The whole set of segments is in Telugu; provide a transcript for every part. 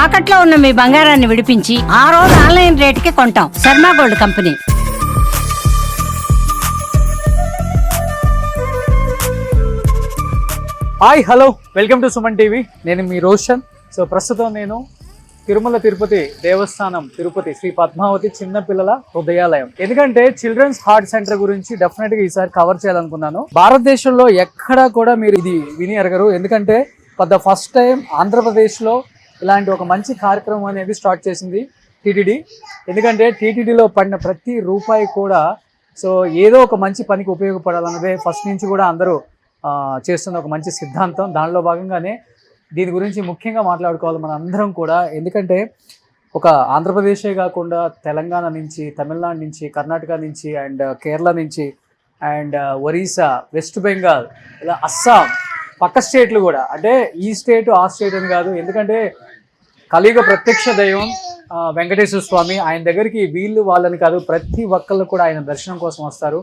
తాకట్లో ఉన్న మీ బంగారాన్ని విడిపించి ఆ రోజు ఆన్లైన్ రేటుకి కొంటాం. Sharma gold company. Hi hello welcome to Suman TV. నేను మీ రోషన్. సో ప్రస్తుతం నేను తిరుమల తిరుపతి దేవస్థానం తిరుపతి శ్రీ పద్మావతి చిన్నపిల్లల హృదయాలయం. ఎందుకంటే చిల్డ్రన్స్ హార్ట్ సెంటర్ గురించి డెఫినెట్ గా ఈసారి కవర్ చేయాలనుకున్నాను. భారతదేశంలో ఎక్కడా కూడా మీరు ఇది విని ఎరగరు. ఎందుకంటే for the first time Andhra Pradesh లో ఇలాంటి ఒక మంచి కార్యక్రమం అనేది స్టార్ట్ చేసింది టీటీడీ. ఎందుకంటే టీటీడీలో పడిన ప్రతి రూపాయి కూడా సో ఏదో ఒక మంచి పనికి ఉపయోగపడాలన్నదే ఫస్ట్ నుంచి కూడా అందరూ చేస్తున్న ఒక మంచి సిద్ధాంతం. దానిలో భాగంగానే దీని గురించి ముఖ్యంగా మాట్లాడుకోవాలి మన అందరం కూడా. ఎందుకంటే ఒక ఆంధ్రప్రదేశే కాకుండా తెలంగాణ నుంచి, తమిళనాడు నుంచి, కర్ణాటక నుంచి అండ్ కేరళ నుంచి అండ్ ఒరిస్సా, వెస్ట్ బెంగాల్, ఇలా అస్సాం, పక్క స్టేట్లు కూడా, అంటే ఈ స్టేట్ ఆ స్టేట్ అని కాదు. ఎందుకంటే కలియుగ ప్రత్యక్ష దైవం వెంకటేశ్వర స్వామి, ఆయన దగ్గరికి వీళ్ళు వాళ్ళని కాదు ప్రతి ఒక్కళ్ళు కూడా ఆయన దర్శనం కోసం వస్తారు.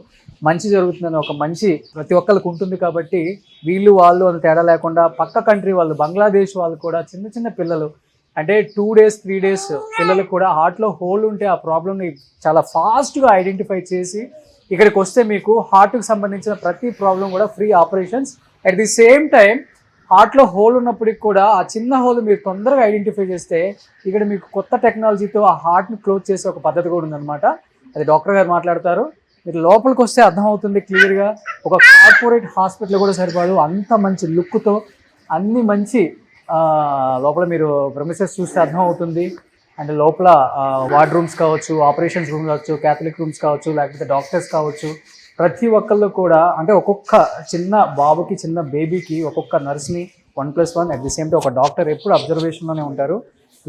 మంచి జరుగుతుందని ఒక మంచి ప్రతి ఒక్కరికి ఉంటుంది. కాబట్టి వీళ్ళు వాళ్ళు అని తేడా లేకుండా పక్క కంట్రీ వాళ్ళు, బంగ్లాదేశ్ వాళ్ళు కూడా చిన్న చిన్న పిల్లలు, అంటే 2 days 3 days పిల్లలకు కూడా హార్ట్లో హోల్ ఉంటే ఆ ప్రాబ్లమ్ని చాలా ఫాస్ట్గా ఐడెంటిఫై చేసి ఇక్కడికి వస్తే మీకు హార్ట్కి సంబంధించిన ప్రతి ప్రాబ్లం కూడా free operations. At the same time హార్ట్లో హోల్ ఉన్నప్పటికి కూడా ఆ చిన్న హోల్ మీరు తొందరగా ఐడెంటిఫై చేస్తే ఇక్కడ మీకు కొత్త టెక్నాలజీతో ఆ హార్ట్ని క్లోజ్ చేసే ఒక పద్ధతి కూడా ఉందన్నమాట. అది డాక్టర్ గారు మాట్లాడతారు. మీరు లోపలికి వస్తే అర్థమవుతుంది క్లియర్గా. ఒక కార్పొరేట్ హాస్పిటల్ కూడా సరిపోదు, అంత మంచి లుక్తో అన్ని మంచి లోపల మీరు ప్రెమిసెస్ చూస్తే అర్థమవుతుంది. అండ్ లోపల వార్డ్ రూమ్స్ కావచ్చు, ఆపరేషన్స్ రూమ్ కావచ్చు, క్యాథలిక్ రూమ్స్ కావచ్చు, లేకపోతే డాక్టర్స్ కావచ్చు, ప్రతి ఒక్కళ్ళు కూడా, అంటే ఒక్కొక్క చిన్న బాబుకి, చిన్న బేబీకి ఒక్కొక్క నర్స్ని 1+1 అట్ ది సేమ్ టైం ఒక డాక్టర్ ఎప్పుడు అబ్జర్వేషన్లోనే ఉంటారు.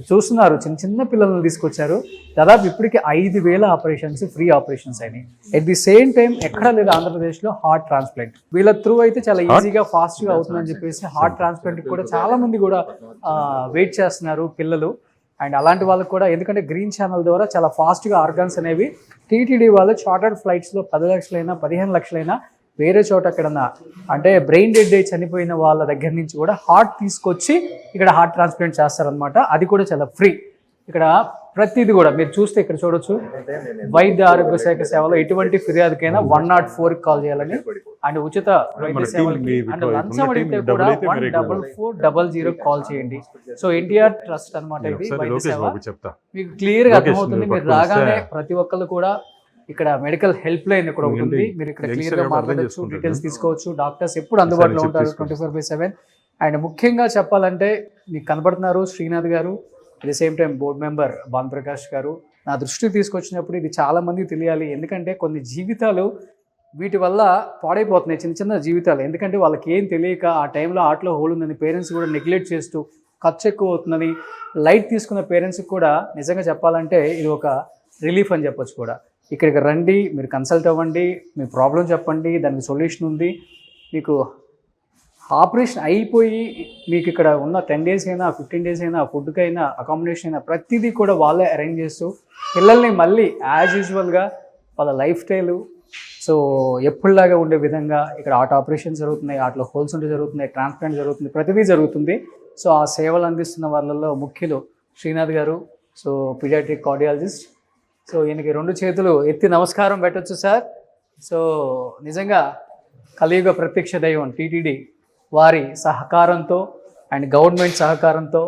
చూస్తున్నారు చిన్న చిన్న పిల్లలను తీసుకొచ్చారు. దాదాపు ఇప్పటికి 5,000 ఆపరేషన్స్, ఫ్రీ ఆపరేషన్స్ అయినాయి. ఎట్ ది సేమ్ టైం ఎక్కడా లేదు ఆంధ్రప్రదేశ్లో హార్ట్ ట్రాన్స్ప్లాంట్. వీళ్ళ త్రూ అయితే చాలా ఈజీగా ఫాస్ట్గా అవుతుందని చెప్పేసి హార్ట్ ట్రాన్స్ప్లాంట్కి కూడా చాలా మంది కూడా వెయిట్ చేస్తున్నారు పిల్లలు. అండ్ అలాంటి వాళ్ళకి కూడా, ఎందుకంటే గ్రీన్ ఛానల్ ద్వారా చాలా ఫాస్ట్గా ఆర్గాన్స్ అనేవి టీటీడీ వాళ్ళు చార్టర్డ్ ఫ్లైట్స్లో 10 లక్షలైనా 15 లక్షలైనా వేరే చోట ఎక్కడన్నా, అంటే బ్రెయిన్ డెడ్ అయి చనిపోయిన వాళ్ళ దగ్గర నుంచి కూడా హార్ట్ తీసుకొచ్చి ఇక్కడ హార్ట్ ట్రాన్స్ప్లాంట్ చేస్తారనమాట. అది కూడా చాలా ఫ్రీ. ఇక్కడ ప్రతిది కూడా మీరు చూస్తే ఇక్కడ చూడొచ్చు. వైద్య ఆరోగ్య శాఖ సేవలో ఎటువంటి ఫిర్యాదుకైనా 104కి కాల్ చేయాలని, అండ్ ఉచిత వైద్య సేవలకి అండ్ లంచం అడిగితే కూడా 14400 కాల్ చేయండి. సో ఎన్టీఆర్ ట్రస్ట్ అనమాట ఇది వైద్య సేవ. మీకు క్లియర్గా అర్థమవుతుంది. మీరు రాగానే ప్రతి ఒక్కళ్ళు కూడా ఇక్కడ మెడికల్ హెల్ప్ లైన్ ఇక్కడ ఉంటుంది. మీరు ఇక్కడ క్లియర్గా మాట్లాడచ్చు, డీటెయిల్స్ తీసుకోవచ్చు. డాక్టర్స్ ఎప్పుడు అందుబాటులో ఉంటారు 24/7. అండ్ ముఖ్యంగా చెప్పాలంటే మీకు కనబడుతున్నారు శ్రీనాథ్ గారు, at the same time board member Bhanuprakash గారు. నా దృష్టికి తీసుకొచ్చినప్పుడు ఇది చాలా మందికి తెలియాలి. ఎందుకంటే కొన్ని జీవితాలు వీటి వల్ల పాడైపోతున్నాయి, చిన్న చిన్న జీవితాలు. ఎందుకంటే వాళ్ళకి ఏం తెలియక ఆ టైంలో ఆటలో హోల్ ఉందని పేరెంట్స్ కూడా నెగ్లెక్ట్ చేస్తూ, ఖర్చు ఎక్కువ అవుతుందని లైట్ తీసుకున్న పేరెంట్స్కి కూడా నిజంగా చెప్పాలంటే ఇది ఒక రిలీఫ్ అని చెప్పొచ్చు కూడా. ఇక్కడికి రండి, మీరు కన్సల్ట్ అవ్వండి, మీ ప్రాబ్లం చెప్పండి, దానికి సొల్యూషన్ ఉంది. మీకు ఆపరేషన్ అయిపోయి మీకు ఇక్కడ ఉన్న 10 days అయినా 15 days అయినా, ఫుడ్కైనా, అకామిడేషన్ అయినా ప్రతిదీ కూడా వాళ్ళే అరేంజ్ చేస్తూ పిల్లల్ని మళ్ళీ యాజ్ యూజువల్గా వాళ్ళ లైఫ్ స్టైలు సో ఎప్పుడులాగా ఉండే విధంగా ఇక్కడ హార్ట్ ఆపరేషన్ జరుగుతున్నాయి, హార్ట్లో హోల్స్ ఉంటే జరుగుతున్నాయి, ట్రాన్స్ప్లాంట్ జరుగుతుంది, ప్రతిదీ జరుగుతుంది. సో ఆ సేవలు అందిస్తున్న వాళ్ళల్లో ముఖ్యులు శ్రీనాథ్ గారు, సో పీడియాట్రిక్ కార్డియాలజిస్ట్. సో ఈయనకి 2 చేతులు ఎత్తి నమస్కారం పెట్టచ్చు సార్. సో నిజంగా కలియుగ ప్రత్యక్ష దైవం టీటీడీ వారి సహకారంతో అండ్ గవర్నమెంట్ సహకారంతో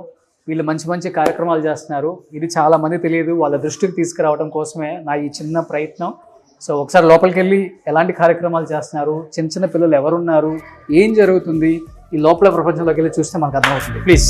వీళ్ళు మంచి మంచి కార్యక్రమాలు చేస్తున్నారు. ఇది చాలామంది తెలియదు, వాళ్ళ దృష్టికి తీసుకురావడం కోసమే నా ఈ చిన్న ప్రయత్నం. సో ఒకసారి లోపలికి వెళ్ళి ఎలాంటి కార్యక్రమాలు చేస్తున్నారు, చిన్న చిన్న పిల్లలు ఎవరున్నారు, ఏం జరుగుతుంది, ఈ లోపల ప్రపంచంలోకి వెళ్ళి చూస్తే మనకు అర్థమవుతుంది. ప్లీజ్.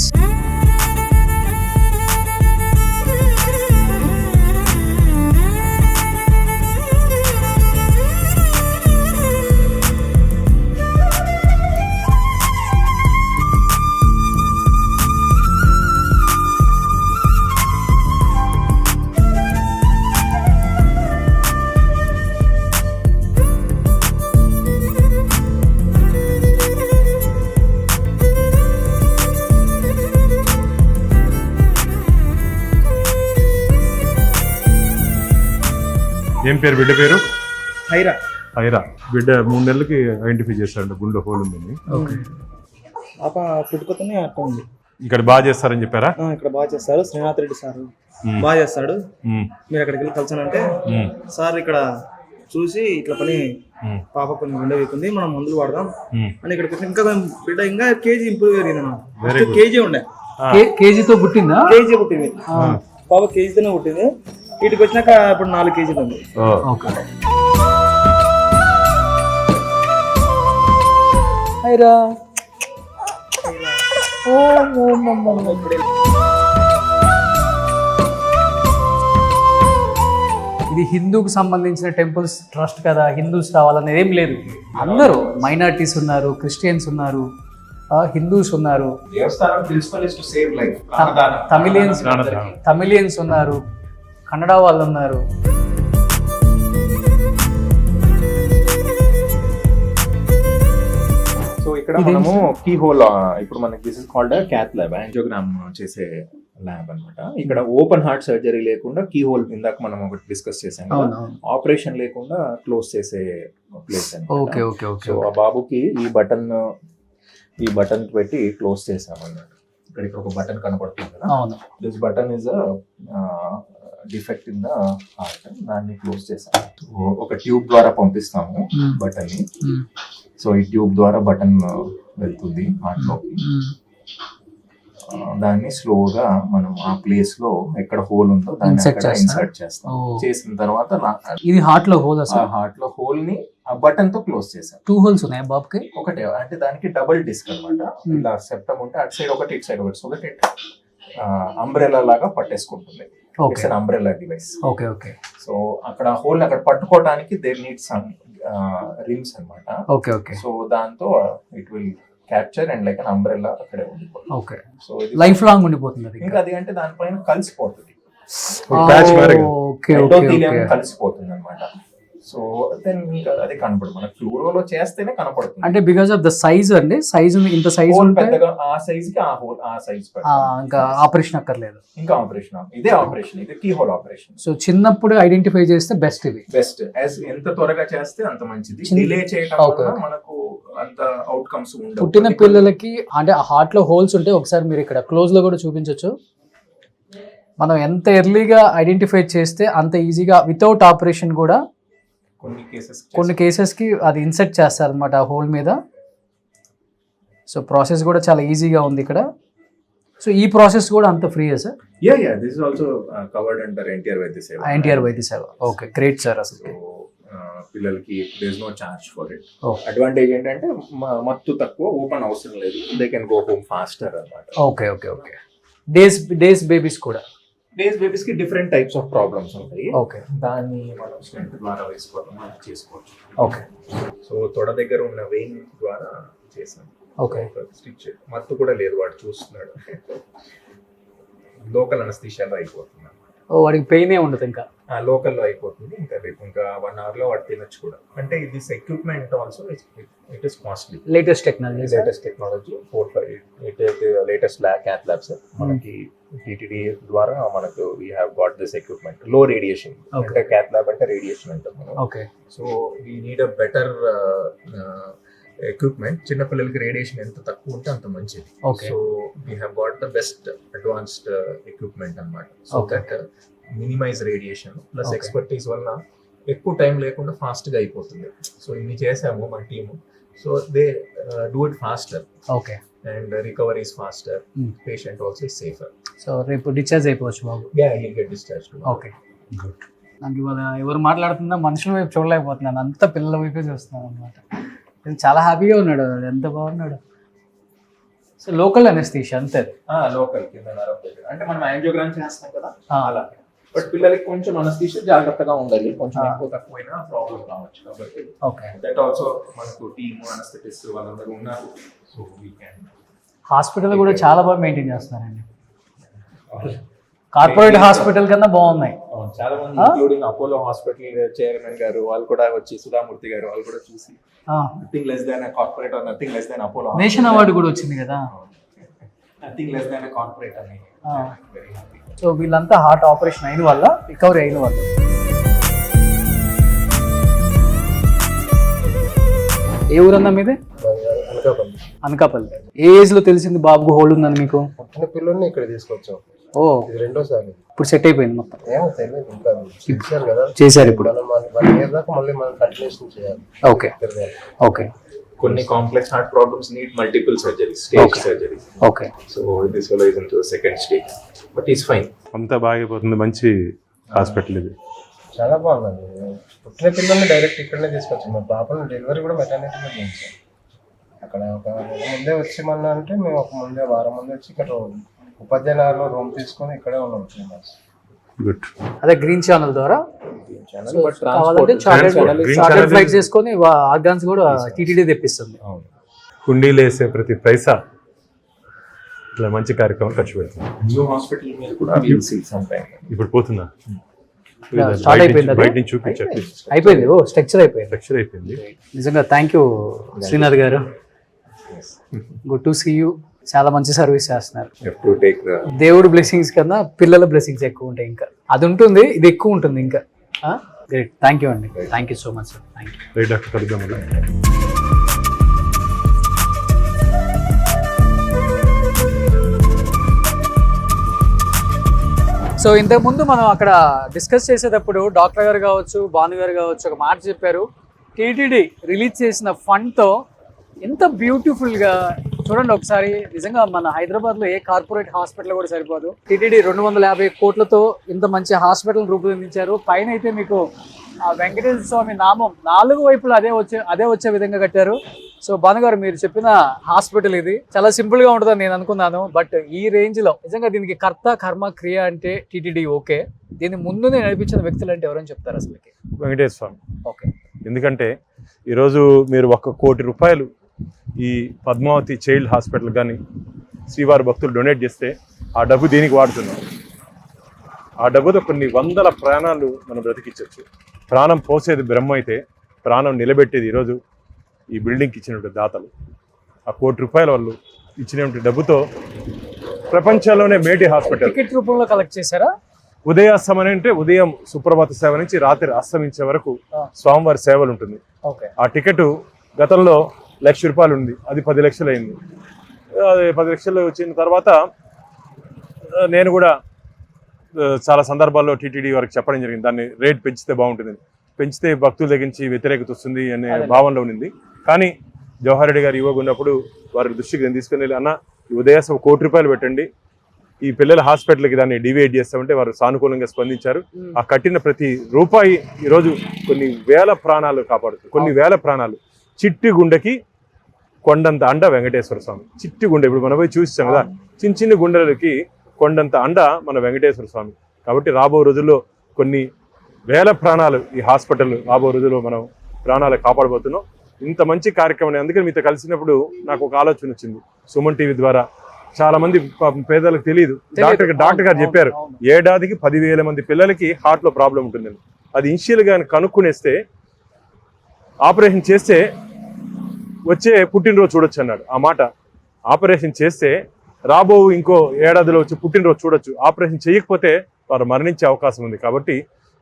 ఏం పేరు బిడ్డ పేరు? హైరా. హైరా. బిడ్డ 3 నెలలకి ఐడెంటిఫై చేశాడు గుండె హోల్ ఉందని. పాప పుట్టుకతోనే అట్లా ఉంది. ఇక్కడ బాగా చేస్తారని చెప్పారా? ఇక్కడ బాగా చేస్తారు. శ్రీనాథ్ రెడ్డి సార్ బాగా చేస్తాడు. మీరు అక్కడికి వెళ్ళి కలిసానంటే సార్ ఇక్కడ చూసి ఇట్లా పని పాప కొన్ని గుండె వీకుంది, మనం మందులు వాడదాం అని ఇక్కడికి ఇంకా బిడ్డ ఇంకా కేజీ ఇంప్రూవ్ జరిగింది. కేజీ ఉండే కేజీతో పుట్టిందా? కేజీ పుట్టింది పాప, కేజీతోనే పుట్టింది. వీటికి వచ్చినాక ఇప్పుడు 4 కేజీలు ఉంది. అయిరా ఇది హిందూకు సంబంధించిన టెంపుల్స్ ట్రస్ట్ కదా, హిందూస్ రావాలనేది ఏం లేదు. అందరూ మైనారిటీస్ ఉన్నారు, క్రిస్టియన్స్ ఉన్నారు, హిందూస్ ఉన్నారు, తమిళియన్స్ ఉన్నారు, కన్నడ వాళ్ళు ఉన్నారు. సో ఇక్కడ మనము కీ హోల్, ఇప్పుడు మనకి this is called cath lab, angiogram చేసే ల్యాబ్ అన్నమాట. ఇక్కడ ఓపెన్ హార్ట్ సర్జరీ లేకుండా కీ హోల్ ఇందాక మనం ఒకటి డిస్కస్ చేసాం, ఆపరేషన్ లేకుండా క్లోజ్ చేసే ప్లేస్ అన్నమాట. సో ఆ బాబుకి ఈ బటన్ పెట్టి క్లోజ్ చేసాం అన్నమాట. ఇక్కడ ఒక బటన్ కనపడుతుంది కదా, this button is defect in the heart, దాన్ని క్లోజ్ చేసాం. ఒక ట్యూబ్ ద్వారా పంపిస్తాము బటన్ ని. సో ఈ ట్యూబ్ ద్వారా బటన్ వెళ్తుంది హార్ట్ లోకి. దాన్ని స్లోగా మనం ఆ ప్లేస్ లో ఎక్కడ హోల్ ఉందో దాన్ని ఇన్సర్ట్ చేస్తాం. చేసిన తర్వాత ఇది హార్ట్ లో హోల్, హార్ట్ లో హోల్ ని ఆ బటన్ తో క్లోజ్ చేసాం. 2 holes ఉన్నాయి బాబుకి. ఒకటే, అంటే దానికి డబుల్ డిస్క్ అన్నమాట. ఇలా సెప్టమ్ ఉంటే అటు సైడ్ ఒకటి, ఇటు సైడ్ ఒకటి అంబ్రెలా లాగా పట్టేసుకుంటుంది. It's an umbrella device. So అక్కడ హోల్ అక్కడ పట్టుకోవడానికి దేర్ నీడ్స్ సమ్ రిమ్స్ అన్నమాట. సో దాంతో it will capture and like an umbrella అక్కడే ఉండిపోతుంది. సో లైఫ్ లాంగ్ ఉండిపోతుంది. ఇంకా అది అంటే దానిపైన కలిసిపోతుంది, కలిసిపోతుంది అన్నమాట. సో దెన్ ఇంకా అది కనపడదు, మనకు ఫ్లూరోలో చేస్తేనే కనపడుతుంది. అంటే బికాస్ ఆఫ్ ద సైజ్ అండి, సైజ్ ఇంత సైజ్ పెద్దగా, ఆ సైజ్ కి ఆ హోల్ ఆ సైజ్ ఇంకా ఆపరేషన్ అక్కర్లేదు. ఇంకా ఆపరేషన్, ఇదే ఆపరేషన్, ఇది కీ హోల్ ఆపరేషన్. సో చిన్నప్పుడు ఐడెంటిఫై చేస్తే బెస్ట్. ఇది బెస్ట్, ఎంత త్వరగా చేస్తే అంత మంచిది. డిలే చేయడం వల్ల మనకు అంత అవుట్కమ్స్ ఉండవు. పుట్టిన పిల్లలకి అంటే హార్ట్ లో హోల్స్ ఉంటే ఒకసారి మీరు ఇక్కడ క్లోజ్ లో కూడా చూపించవచ్చు. మనం ఎంత ఎర్లీగా ఐడెంటిఫై చేస్తే అంత ఈజీగా వితౌట్ ఆపరేషన్ కూడా కొన్ని కేసెస్కి అది ఇన్సెర్ట్ చేస్తారు అనమాట ఆ హోల్ మీద. సో ప్రాసెస్ కూడా చాలా ఈజీగా ఉంది ఇక్కడ. సో ఈ ప్రాసెస్ కూడా అంత ఫ్రీయా sir? This is also covered under NTR Vaidya Seva. NTR Vaidya సేవ, ఓకే, గ్రేట్ సార్. అసలు పిల్లలకి there is no charge for it. Advantage ఏంటంటే మత్తు తక్కువ, ఓపెన్ అవసరం లేదు, they can go home faster అన్నమాట. ఓకే. డేస్ బేబీస్ కూడా, డేస్ బేబీస్ కి డిఫరెంట్ టైప్స్ ఆఫ్ ప్రాబ్లమ్స్ ఉంటాయి. దాన్ని మనం స్టెంట్ ద్వారా వేసుకోవడం చేసుకోవచ్చు. సో తొడ దగ్గర ఉన్న వెయిన్ ద్వారా చేసాం. స్టిచ్ మత్తు కూడా లేదు, వాడు చూస్తున్నాడు. లోకల్ అనస్థీషియాలో అయిపోతుంది, వాడికి పెయిన్ ఉండదు, ఇంకా లోకల్లో అయిపోతుంది. ఇంకా రేపు ఇంకా 1 hour లో వాడు తినొచ్చు కూడా. అంటే this equipment also it is costly. Latest technology latest cath labs మనకి టీటీడీ ద్వారా మనకు we have got this equipment. Low radiation, అంటే క్యాత్ ల్యాబ్ అంటే రేడియేషన్ అంటాం మనం. So we need a better equipment. చిన్నపిల్లలకి రేడియేషన్ ఎంత తక్కువ ఉంటే అంత మంచిది. So we have got the best advanced equipment అన్నమాట. So that minimize radiation plus expertise వల్ల ఎక్కువ టైం లేకుండా ఫాస్ట్ గా అయిపోతుంది. సో ఇన్ని చేసాము మన team. So they do it faster and recovery is faster, patient also is safer. So రేపు డిశ్చార్జ్ అయిపోవచ్చు బాబు. he'll get discharged. Okay, good. నాకు ఇవాళ ఎవరు మాట్లాడుతున్నా మనుషుల వైపు చూడలేకపోతున్నాను, అంతా పిల్లల వైపే చూస్తున్నాను అనమాట. చాలా హ్యాపీగా ఉన్నాడు, ఎంత బాగున్నాడు. సో లోకల్ అనస్థీషియా అంతే, లోకల్ కింద నరం దగ్గర. అంటే మనం యాంజియోగ్రామ్ చేస్తాం కదా అలా. బట్ పిల్లలకి కొంచెం అనస్థీషియా జాగ్రత్తగా ఉండాలి, కొంచెం ఎక్కువ తక్కువైనా ప్రాబ్లం రావచ్చు. కాబట్టి దట్ ఆల్సో మనకు టీమ్ అనస్థెటిస్ట్ వాళ్ళందరూ ఉన్నారు. So we can. హాస్పిటల్ కూడా చాలా బాగా మెయింటైన్ చేస్తున్నారండి. కార్పొరేట్ హాస్పిటల్ కన్నా బాగున్నాయి. చాలా మంది ఇంక్లూడింగ్ అపోలో హాస్పిటల్ చైర్మన్ గారు వాళ్ళు కూడా వచ్చి, సుధామూర్తి గారు వాళ్ళు కూడా చూసి nothing less than corporate are nothing less than Apollo. Nation award కూడా వచ్చింది కదా, నథింగ్ లెస్ దాన్ కార్పొరేట్ అని. సో వీళ్ళంతా హార్ట్ ఆపరేషన్ అయిన వల్ల, రికవరీ అయిన వల్ల. ఏ ఊరన్నా మీదే? అనకాపల్లి. అనకాపల్లి. ఏ ఏజ్ లో తెలిసింది బాబుకు హోల్ ఉందని మీకు? పుట్టిన పిల్లల్ని ఇక్కడ తీసుకొచ్చాం. ఓ, ఇది రెండోసారి. ఇప్పుడు సెట్ అయిపోయింది మొత్తం. ఏమో తెలియదు, ఇంకా చేశారు కదా. చేశారు ఇప్పుడు. మనం 1 year దాకా మళ్ళీ మనం కంటిన్యూషన్ చేయాలి. Okay okay. కొన్ని complex heart problems need multiple surgeries, stage surgeries. Okay. So this fellow is into second stage, but is fine. అంతా బాగైపోతుంది. మంచి హాస్పిటల్ ఇది. చాలా బాగుంది. పుట్టిన పిల్లల్ని డైరెక్ట్ ఇక్కడనే తీసుకొచ్చాం. మా పాపను డెలివరీ కూడా మెటర్నిటీలో చేయించాం. అక్కడ ఒక ముందే వచ్చి మళ్ళీ అంటే మేము ఒక ముందే వారం ముందే వచ్చి ఇక్కడ ఉపాధ్యాయులు రూమ్ తీసుకొని ఇక్కడే ఉన్నాం 3 months. గుడ్. అదే గ్రీన్ ఛానల్ ద్వారా కావాలంటే Green చార్టెడ్ Channel ఫ్లైట్స్ చేసుకొని ఆర్గాన్స్ కూడా టీటీడీ తెప్పిస్తుంది. కుండీలు వేసే ప్రతి పైసా ఇట్లా మంచి కార్యక్రమం ఖర్చు పెడుతుంది. న్యూ హాస్పిటల్ మీద కూడా we'll see sometime. ఇప్పుడు పోతుందా? స్టార్ట్ అయిపోయింది. బయట నుంచి చూపించండి. అయిపోయింది. ఓ, స్ట్రక్చర్ అయిపోయింది. స్ట్రక్చర్ అయిపోయింది. నిజంగా థ్యాంక్ యూ శ్రీనాథ్ గారు. Good to see you. చాలా మంచి సర్వీస్ చేస్తున్నారు. You have to take the దేవుడు బ్లెస్సింగ్స్ కన్నా పిల్లల బ్లెస్సింగ్స్ ఎక్కువ ఉంటాయి. ఇంకా అది ఉంటుంది, ఇది ఎక్కువ ఉంటుంది ఇంకా. గ్రేట్. థ్యాంక్ యూ అండి. Thank you so much sir. Thank you. Right doctor, కలుద్దాం. సో ఇంతకుముందు మనం అక్కడ డిస్కస్ చేసేటప్పుడు డాక్టర్ గారు కావచ్చు, భాను గారు కావచ్చు ఒక మాట చెప్పారు. టీటీడీ రిలీజ్ చేసిన ఫండ్తో ఎంత బ్యూటిఫుల్గా చూడండి ఒకసారి. నిజంగా మన హైదరాబాద్లో ఏ కార్పొరేట్ హాస్పిటల్ కూడా సరిపోదు. టీటీడీ 250 కోట్లతో ఇంత మంచి హాస్పిటల్ రూపొందించారు. పైన అయితే మీకు ఆ వెంకటేశ్వర స్వామి నామం 4 వైపులా అదే వచ్చే విధంగా కట్టారు. సో భానుగారు, మీరు చెప్పిన హాస్పిటల్ ఇది చాలా సింపుల్ గా ఉంటుందని నేను అనుకున్నాను. బట్ ఈ రేంజ్ లో నిజంగా దీనికి కర్త కర్మ క్రియ అంటే టీటీడీ ఓకే. దీన్ని ముందునే నడిపించిన వ్యక్తులు అంటే ఎవరని చెప్తారు అసలుకి? వెంకటేశ్వర స్వామి. ఓకే. ఎందుకంటే ఈరోజు మీరు 1 కోటి రూపాయలు ఈ పద్మావతి చైల్డ్ హాస్పిటల్ కానీ శ్రీవారి భక్తులు డొనేట్ చేస్తే ఆ డబ్బు దీనికి వాడుతున్నాం. ఆ డబ్బుతో కొన్ని వందల ప్రాణాలు మనం బ్రతికించవచ్చు. ప్రాణం పోసేది బ్రహ్మ అయితే ప్రాణం నిలబెట్టేది ఈరోజు ఈ బిల్డింగ్కి ఇచ్చినటువంటి దాతలు. ఆ 1 కోటి రూపాయల వాళ్ళు ఇచ్చినటువంటి డబ్బుతో ప్రపంచంలోనే మేటి హాస్పిటల్. టికెట్ రూపంలో కలెక్ట్ చేశారా? ఉదయాస్తమని అంటే ఉదయం సుప్రభాత సేవ నుంచి రాత్రి అస్తమించే వరకు స్వామివారి సేవలు ఉంటుంది. ఓకే. ఆ టికెట్ గతంలో ₹1,00,000 ఉంది, అది 10 లక్షలు అయింది. అది 10 లక్షలు వచ్చిన తర్వాత నేను కూడా చాలా సందర్భాల్లో టీటీడీ వారికి చెప్పడం జరిగింది, దాన్ని రేట్ పెంచితే బాగుంటుంది, పెంచితే భక్తుల దగ్గర నుంచి వ్యతిరేకత వస్తుంది అనే భావనలో ఉండింది. కానీ జవహర్ రెడ్డి గారు ఇవ్వగా ఉన్నప్పుడు వారి దృష్టికి నేను తీసుకుని వెళ్ళి, అన్న ఈ ఉదయాసం 1 కోటి రూపాయలు పెట్టండి, ఈ పిల్లల హాస్పిటల్కి దాన్ని డివైడ్ చేస్తామంటే వారు సానుకూలంగా స్పందించారు. ఆ కట్టిన ప్రతి రూపాయి ఈరోజు కొన్ని వేల ప్రాణాలు కాపాడుతుంది. కొన్ని వేల ప్రాణాలు. చిట్టి గుండెకి కొండంత అండ వెంకటేశ్వర స్వామి. చిట్టి గుండె ఇప్పుడు మనం పోయి చూసాం కదా, చిన్న చిన్న గుండెలకి కొండంత అండ మన వెంకటేశ్వర స్వామి. కాబట్టి రాబో రోజుల్లో కొన్ని వేల ప్రాణాలు ఈ హాస్పిటల్ రాబో రోజుల్లో మనం ప్రాణాలు కాపాడబోతున్నాం. ఇంత మంచి కార్యక్రమం. అందుకని మీతో కలిసినప్పుడు నాకు ఒక ఆలోచన వచ్చింది. సుమన్ టీవీ ద్వారా చాలా మంది పేదలకు తెలియదు. డాక్టర్ గారు చెప్పారు, ఏడాదికి 10,000 మంది పిల్లలకి హార్ట్ లో ప్రాబ్లం ఉంటుందని. అది ఇనిషియల్ గా కనుక్కునేస్తే ఆపరేషన్ చేస్తే వచ్చే పుట్టినరోజు చూడొచ్చు అన్నాడు. ఆ మాట ఆపరేషన్ చేస్తే రాబో ఇంకో ఏడాదిలో వచ్చి పుట్టినరోజు చూడొచ్చు. ఆపరేషన్ చేయకపోతే వారు మరణించే అవకాశం ఉంది. కాబట్టి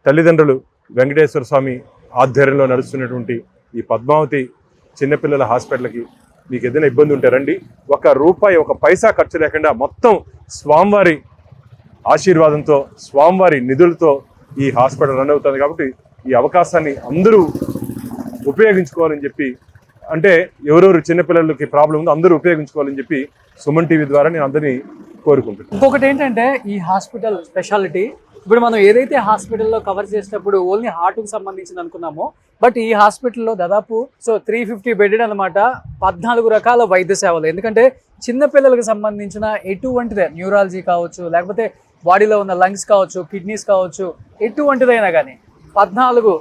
తల్లిదండ్రులు వెంకటేశ్వర స్వామి ఆధ్వర్యంలో నడుస్తున్నటువంటి ఈ పద్మావతి చిన్నపిల్లల హాస్పిటల్కి మీకు ఏదైనా ఇబ్బంది ఉంటే రండి. 1 రూపాయి 1 పైసా ఖర్చు లేకుండా మొత్తం స్వామివారి ఆశీర్వాదంతో స్వామివారి నిధులతో ఈ హాస్పిటల్ రన్ అవుతుంది. కాబట్టి ఈ అవకాశాన్ని అందరూ ఉపయోగించుకోవాలని చెప్పి, అంటే ఎవరెవరు చిన్నపిల్లలకి ప్రాబ్లం ఉందో అందరూ ఉపయోగించుకోవాలని చెప్పి సుమన్ టీవీ ద్వారా నేను అందరినీ కోరుకుంటున్నాను. ఇంకొకటి ఏంటంటే ఈ హాస్పిటల్ స్పెషాలిటీ, ఇప్పుడు మనం ఏదైతే హాస్పిటల్లో కవర్ చేసేటప్పుడు ఓన్లీ హార్ట్కి సంబంధించింది అనుకున్నామో, బట్ ఈ హాస్పిటల్లో దాదాపు 350 బెడెడ్ అనమాట. 14 రకాల వైద్య సేవలు. ఎందుకంటే చిన్నపిల్లలకు సంబంధించిన ఎటువంటిదే, న్యూరాలజీ కావచ్చు, లేకపోతే బాడీలో ఉన్న లంగ్స్ కావచ్చు, కిడ్నీస్ కావచ్చు, ఎటువంటిదైనా కానీ 14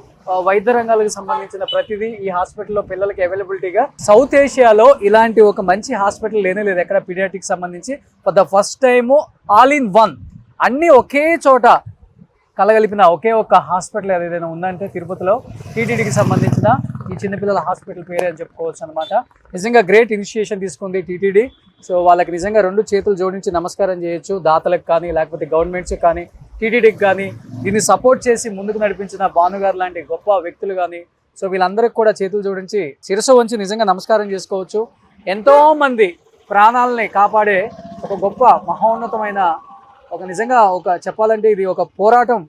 వైద్య రంగాలకు సంబంధించిన ప్రతిదీ ఈ హాస్పిటల్లో పిల్లలకి అవైలబిలిటీగా. సౌత్ ఏషియాలో ఇలాంటి ఒక మంచి హాస్పిటల్ లేనే లేదు ఎక్కడ పీడియాట్రిక్స్ సంబంధించి. For the first time all in one అన్నీ ఒకే చోట కలగలిపిన ఒకే ఒక్క హాస్పిటల్ ఏదైనా ఉందంటే తిరుపతిలో టీటీడీకి సంబంధించిన ఈ చిన్నపిల్లల హాస్పిటల్ పేరే అని చెప్పుకోవచ్చు అనమాట. నిజంగా గ్రేట్ ఇనిషియేషన్ తీసుకుంది టీటీడీ. సో వాళ్ళకి నిజంగా 2 చేతులు జోడించి నమస్కారం చేయొచ్చు. దాతలకు కానీ, లేకపోతే గవర్నమెంట్స్కి కానీ, టీటీడీకి కానీ, దీన్ని సపోర్ట్ చేసి ముందుకు నడిపించిన భానుగారు లాంటి గొప్ప వ్యక్తులు కానీ, సో వీళ్ళందరికీ కూడా చేతులు జోడించి శిరస్సు వంచి నిజంగా నమస్కారం చేసుకోవచ్చు. ఎంతో మంది ప్రాణాలని కాపాడే ఒక గొప్ప మహోన్నతమైన ఒక నిజంగా ఒక చెప్పాలంటే ఇది ఒక పోరాటం,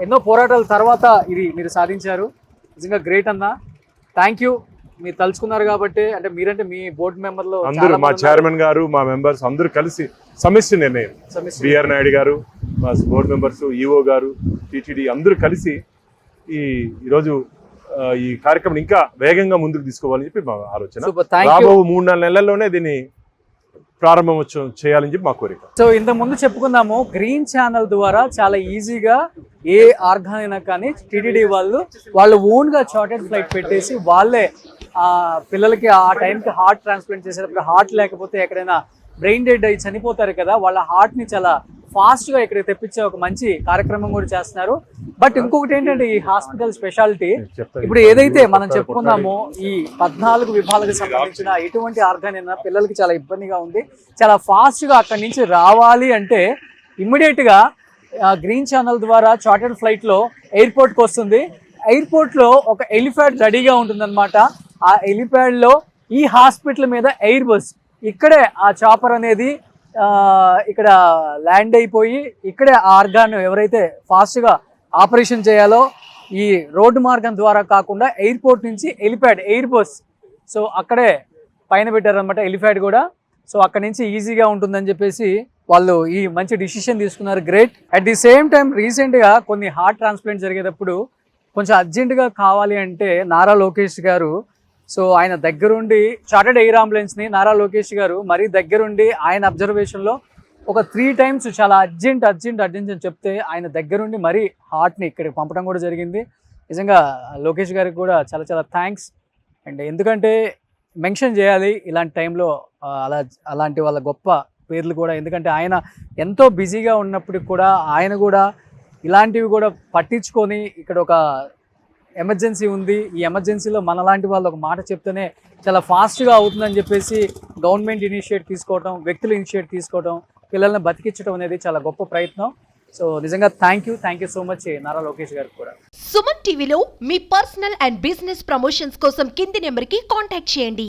ఎన్నో పోరాటాల తర్వాత ఇది మీరు సాధించారు. నిజంగా గ్రేట్ అన్న. Thank you. మీరు తలుచుకున్నారు కాబట్టి, అంటే మీరంటే మీ బోర్డు మెంబర్లు అందరూ మా చైర్మన్ గారు, మా మెంబర్స్ అందరూ కలిసి సమస్య నిర్ణయం, బిఆర్ నాయుడు గారు, మా బోర్డు మెంబర్స్, ఈఓ గారు, టీటీడీ అందరూ కలిసి ఈరోజు ఈ కార్యక్రమం ఇంకా వేగంగా ముందుకు తీసుకోవాలని చెప్పి మా ఆలోచన. రాబో 3-4 నెలల్లోనే దీన్ని ప్రారంభోత్సవం చేయాలని చెప్పి మా కోరిక. సో ఇంతకు ముందు చెప్పుకున్నాము, గ్రీన్ ఛానల్ ద్వారా చాలా ఈజీగా ఏ ఆర్గాన్ అయినా కానీ టీటీడీ వాళ్ళు ఓన్ గా చార్టెడ్ ఫ్లైట్ పెట్టేసి వాళ్ళే పిల్లలకి ఆ టైంకి హార్ట్ ట్రాన్స్ప్లాంట్ చేసేటప్పుడు హార్ట్ లేకపోతే ఎక్కడైనా బ్రెయిన్ డెడ్ అయి చనిపోతారు కదా, వాళ్ళ హార్ట్ ని చాలా ఫాస్ట్ గా ఇక్కడ తెప్పించే ఒక మంచి కార్యక్రమం కూడా చేస్తున్నారు. బట్ ఇంకొకటి ఏంటంటే ఈ హాస్పిటల్ స్పెషాలిటీ, ఇప్పుడు ఏదైతే మనం చెప్పుకున్నామో ఈ 14 విభాగాలకు సంబంధించిన ఎటువంటి ఆర్గాన్ అయినా పిల్లలకి చాలా ఇబ్బందిగా ఉంది, చాలా ఫాస్ట్ గా అక్కడి నుంచి రావాలి అంటే ఇమ్మీడియట్ గా గ్రీన్ ఛానల్ ద్వారా చార్టర్డ్ ఫ్లైట్ లో ఎయిర్పోర్ట్ కి వస్తుంది. ఎయిర్పోర్ట్ లో ఒక ఎలిఫాడ్ రెడీగా ఉంటుందన్నమాట. ఆ ఎలిప్యాడ్ లో ఈ హాస్పిటల్ మీద ఎయిర్ బస్ ఇక్కడే ఆ చాపర్ అనేది ఇక్కడ ల్యాండ్ అయిపోయి ఇక్కడే ఆ ఆర్గాన్ ఎవరైతే ఫాస్ట్ గా ఆపరేషన్ చేయాలో ఈ రోడ్డు మార్గం ద్వారా కాకుండా ఎయిర్పోర్ట్ నుంచి ఎలిప్యాడ్ ఎయిర్ బస్, సో అక్కడే పైన పెట్టారనమాట ఎలిఫాడ్ కూడా. సో అక్కడ నుంచి ఈజీగా ఉంటుందని చెప్పేసి వాళ్ళు ఈ మంచి డిసిషన్ తీసుకున్నారు. Great. At the same time రీసెంట్గా కొన్ని హార్ట్ ట్రాన్స్ప్లాంట్ జరిగేటప్పుడు కొంచెం అర్జెంటుగా కావాలి అంటే నారా లోకేష్ గారు, సో ఆయన దగ్గరుండి చార్టర్డ్ ఎయిర్ అంబులెన్స్ని నారా లోకేష్ గారు మరీ దగ్గరుండి ఆయన అబ్జర్వేషన్లో ఒక 3 times చాలా అర్జెంట్ అని చెప్తే ఆయన దగ్గరుండి మరీ హార్ట్ని ఇక్కడికి పంపడం కూడా జరిగింది. నిజంగా లోకేష్ గారికి కూడా చాలా చాలా థ్యాంక్స్. అండ్ ఎందుకంటే మెన్షన్ చేయాలి ఇలాంటి టైంలో అలాంటి వాళ్ళ గొప్ప పేర్లు కూడా, ఎందుకంటే ఆయన ఎంతో బిజీగా ఉన్నప్పటికి కూడా ఆయన కూడా ఇలాంటివి కూడా పట్టించుకొని ఇక్కడ ఒక ఎమర్జెన్సీ ఉంది, ఈ ఎమర్జెన్సీలో మనలాంటి వాళ్ళు ఒక మాట చెప్తేనే చాలా ఫాస్ట్గా అవుతుందని చెప్పేసి గవర్నమెంట్ ఇనిషియేట్ తీసుకోవటం, వ్యక్తులు ఇనిషియేట్ తీసుకోవటం, పిల్లల్ని బతికించడం అనేది చాలా గొప్ప ప్రయత్నం. సో నిజంగా thank you so much Nara Lokesh గారికి కూడా. సుమన్ టీవీలో మీ పర్సనల్ అండ్ బిజినెస్ ప్రమోషన్స్ కోసం కింది నెంబర్కి కాంటాక్ట్ చేయండి.